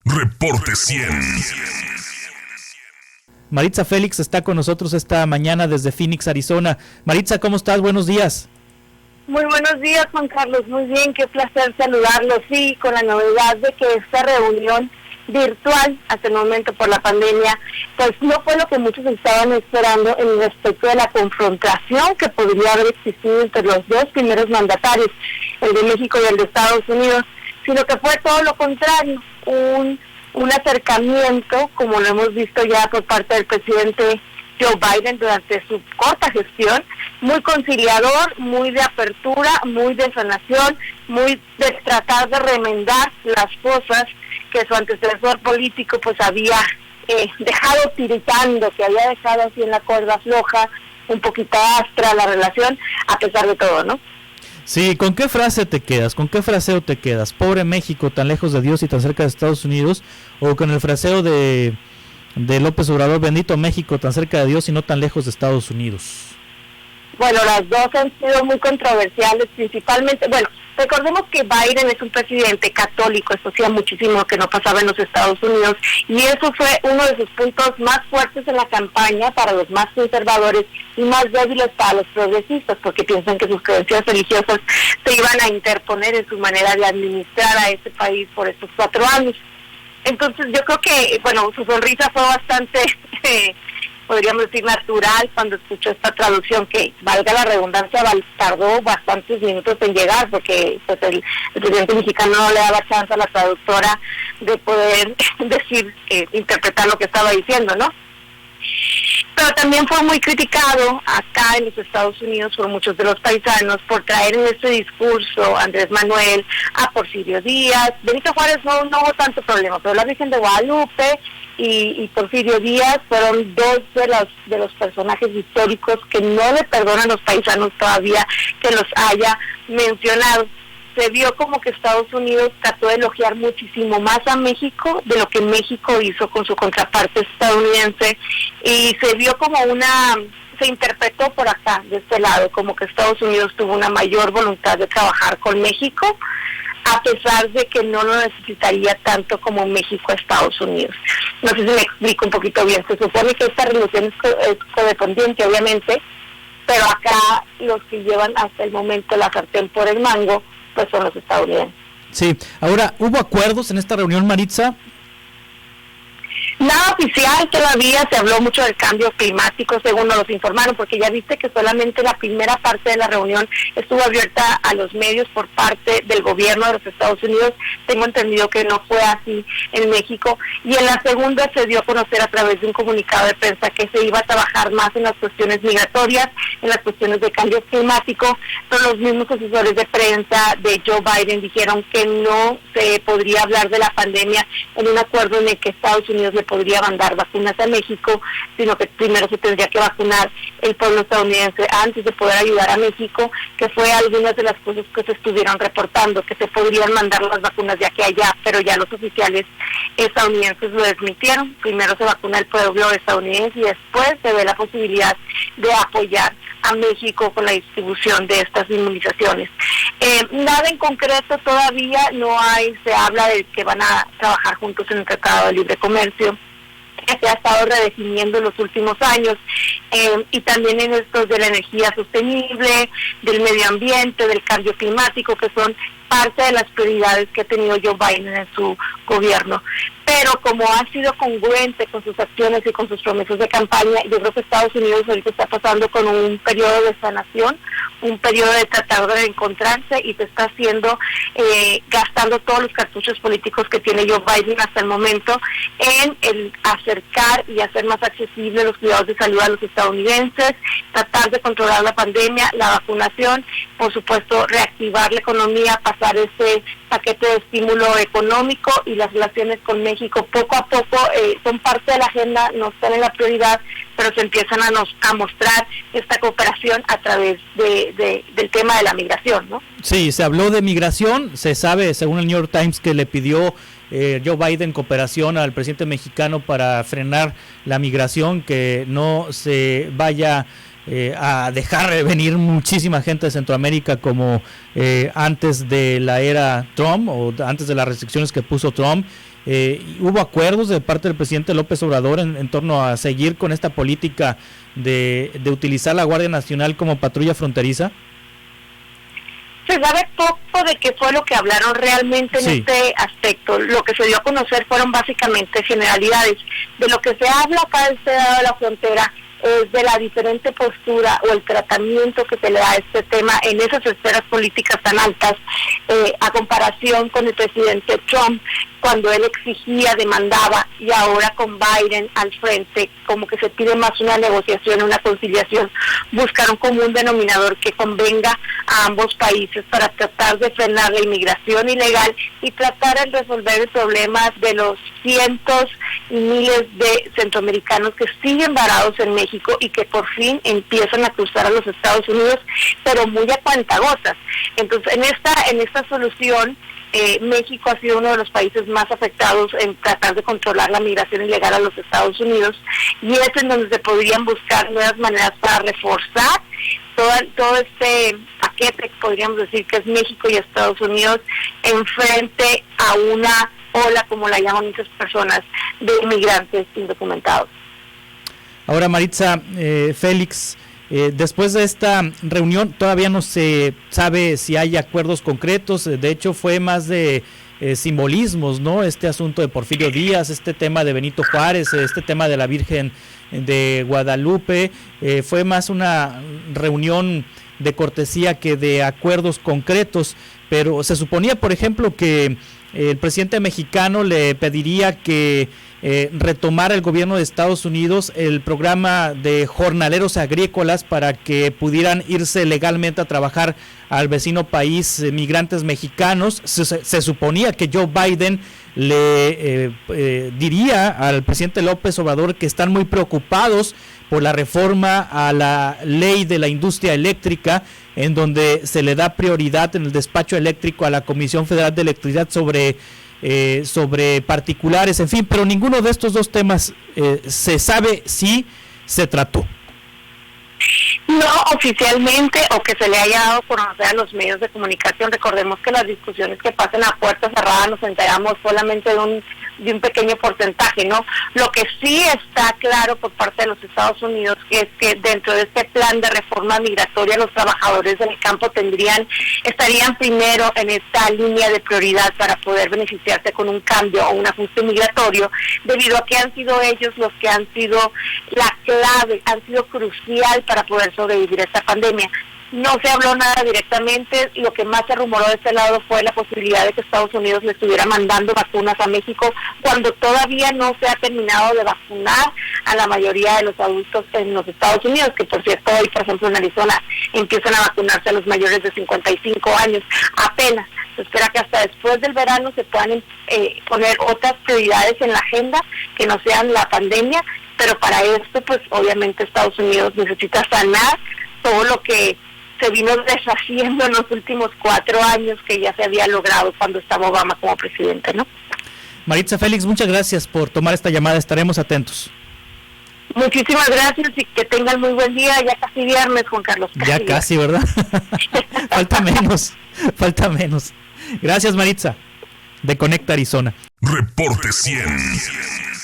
Reporte 100. Maritza Félix está con nosotros esta mañana desde Phoenix, Arizona. Maritza, ¿cómo estás? Buenos días. Muy buenos días, Juan Carlos. Muy bien, qué placer saludarlos. Sí, con la novedad de que esta reunión virtual, hasta el momento por la pandemia, pues no fue lo que muchos estaban esperando en respecto de la confrontación que podría haber existido entre los dos primeros mandatarios, el de México y el de Estados Unidos, sino que fue todo lo contrario, un acercamiento, como lo hemos visto ya por parte del presidente Joe Biden durante su corta gestión, muy conciliador, muy de apertura, muy de sanación, muy de tratar de remendar las cosas que su antecesor político pues había dejado tiritando, que había dejado así en la cuerda floja, un poquito aspra la relación, a pesar de todo, ¿no? Sí, ¿con qué frase te quedas? ¿Con qué fraseo te quedas? ¿Pobre México, tan lejos de Dios y tan cerca de Estados Unidos? ¿O con el fraseo de López Obrador, bendito México, tan cerca de Dios y no tan lejos de Estados Unidos? Bueno, las dos han sido muy controversiales, principalmente, recordemos que Biden es un presidente católico, esto hacía muchísimo que no pasaba en los Estados Unidos, y eso fue uno de sus puntos más fuertes en la campaña para los más conservadores y más débiles para los progresistas, porque piensan que sus creencias religiosas se iban a interponer en su manera de administrar a ese país por estos 4 años. Entonces yo creo que, su sonrisa fue bastante... podríamos decir natural cuando escuchó esta traducción que, valga la redundancia, tardó bastantes minutos en llegar porque pues el presidente mexicano no le daba chance a la traductora de poder interpretar lo que estaba diciendo, ¿no? Pero también fue muy criticado acá en los Estados Unidos por muchos de los paisanos por traer en este discurso a Andrés Manuel, a Porfirio Díaz. Benito Juárez no hubo tanto problema, pero la Virgen de Guadalupe y Porfirio Díaz fueron dos de los personajes históricos que no le perdonan a los paisanos todavía que los haya mencionado. Se vio como que Estados Unidos trató de elogiar muchísimo más a México de lo que México hizo con su contraparte estadounidense, y se vio como se interpretó por acá, de este lado, como que Estados Unidos tuvo una mayor voluntad de trabajar con México, a pesar de que no lo necesitaría tanto como México a Estados Unidos. No sé si me explico un poquito bien. Se supone que esta relación es codependiente, obviamente, pero acá los que llevan hasta el momento la sartén por el mango, pues son los estadounidenses. Sí, ahora, ¿hubo acuerdos en esta reunión, Maritza? Nada oficial todavía, se habló mucho del cambio climático, según nos informaron, porque ya viste que solamente la primera parte de la reunión estuvo abierta a los medios por parte del gobierno de los Estados Unidos. Tengo entendido que no fue así en México, y en la segunda se dio a conocer a través de un comunicado de prensa que se iba a trabajar más en las cuestiones migratorias, en las cuestiones de cambio climático, pero los mismos asesores de prensa de Joe Biden dijeron que no se podría hablar de la pandemia en un acuerdo en el que Estados Unidos le podría mandar vacunas a México, sino que primero se tendría que vacunar el pueblo estadounidense antes de poder ayudar a México, que fue algunas de las cosas que se estuvieron reportando, que se podrían mandar las vacunas de aquí a allá, pero ya los oficiales estadounidenses lo desmintieron. Primero se vacuna el pueblo estadounidense y después se ve la posibilidad de apoyar a México con la distribución de estas inmunizaciones. Nada en concreto todavía no hay, se habla de que van a trabajar juntos en un tratado de libre comercio que se ha estado redefiniendo en los últimos años, y también en estos de la energía sostenible, del medio ambiente, del cambio climático, que son parte de las prioridades que ha tenido Joe Biden en su gobierno. Pero como ha sido congruente con sus acciones y con sus promesas de campaña, yo creo que Estados Unidos ahorita está pasando con un periodo de sanación, un periodo de tratar de encontrarse, y se está haciendo, gastando todos los cartuchos políticos que tiene Joe Biden hasta el momento en el acercar y hacer más accesibles los cuidados de salud a los estadounidenses, tratar de controlar la pandemia, la vacunación, por supuesto reactivar la economía, pasar ese paquete de estímulo económico, y las relaciones con México poco a poco son parte de la agenda, no están en la prioridad, pero se empiezan a mostrar esta cooperación a través del tema de la migración, ¿no? Sí, se habló de migración, se sabe, según el New York Times, que le pidió Joe Biden cooperación al presidente mexicano para frenar la migración, que no se vaya a dejar venir muchísima gente de Centroamérica como antes de la era Trump, o antes de las restricciones que puso Trump. ¿Hubo acuerdos de parte del presidente López Obrador en torno a seguir con esta política de utilizar la Guardia Nacional como patrulla fronteriza? Se sabe poco de qué fue lo que hablaron realmente en este aspecto. Lo que se dio a conocer fueron básicamente generalidades. De lo que se habla acá de este lado de la frontera es de la diferente postura o el tratamiento que se le da a este tema en esas esferas políticas tan altas, a comparación con el presidente Trump, cuando él exigía, demandaba, y ahora con Biden al frente, como que se pide más una negociación, una conciliación, buscar un común denominador que convenga a ambos países para tratar de frenar la inmigración ilegal y tratar de resolver el problema de los cientos y miles de centroamericanos que siguen varados en México y que por fin empiezan a cruzar a los Estados Unidos, pero muy a cuentagotas. Entonces, en esta solución, México ha sido uno de los países más afectados en tratar de controlar la migración ilegal a los Estados Unidos, y es en donde se podrían buscar nuevas maneras para reforzar todo este paquete, podríamos decir que es México y Estados Unidos, en frente a una ola, como la llaman muchas personas, de inmigrantes indocumentados. Ahora, Maritza, Félix, después de esta reunión todavía no se sabe si hay acuerdos concretos. De hecho, fue más de simbolismos, ¿no? Este asunto de Porfirio Díaz, este tema de Benito Juárez, este tema de la Virgen de Guadalupe, fue más una reunión de cortesía que de acuerdos concretos, pero se suponía, por ejemplo, que el presidente mexicano le pediría que retomara el gobierno de Estados Unidos el programa de jornaleros agrícolas para que pudieran irse legalmente a trabajar al vecino país migrantes mexicanos. Se suponía que Joe Biden le diría al presidente López Obrador que están muy preocupados por la reforma a la ley de la industria eléctrica, en donde se le da prioridad en el despacho eléctrico a la Comisión Federal de Electricidad sobre particulares, en fin, pero ninguno de estos dos temas se sabe si se trató. No oficialmente, o que se le haya dado a conocer a los medios de comunicación. Recordemos que las discusiones que pasan a puerta cerrada nos enteramos solamente de un pequeño porcentaje, ¿no? Lo que sí está claro por parte de los Estados Unidos es que dentro de este plan de reforma migratoria los trabajadores del campo estarían primero en esta línea de prioridad para poder beneficiarse con un cambio o un ajuste migratorio, debido a que han sido ellos los que han sido la clave, han sido crucial para poder sobrevivir a esta pandemia. No se habló nada directamente. Lo que más se rumoró de este lado fue la posibilidad de que Estados Unidos le estuviera mandando vacunas a México, cuando todavía no se ha terminado de vacunar a la mayoría de los adultos en los Estados Unidos, que por cierto hoy, por ejemplo, en Arizona empiezan a vacunarse a los mayores de 55 años. Apenas se espera que hasta después del verano se puedan poner otras prioridades en la agenda que no sean la pandemia, pero para esto, pues obviamente Estados Unidos necesita sanar todo lo que se vino deshaciendo en los últimos 4 años que ya se había logrado cuando estaba Obama como presidente, ¿no? Maritza, Félix, muchas gracias por tomar esta llamada, estaremos atentos. Muchísimas gracias y que tengan muy buen día, ya casi viernes, Juan Carlos. Ya casi, ¿verdad? falta menos. Gracias, Maritza, de Conecta Arizona. Reporte 100.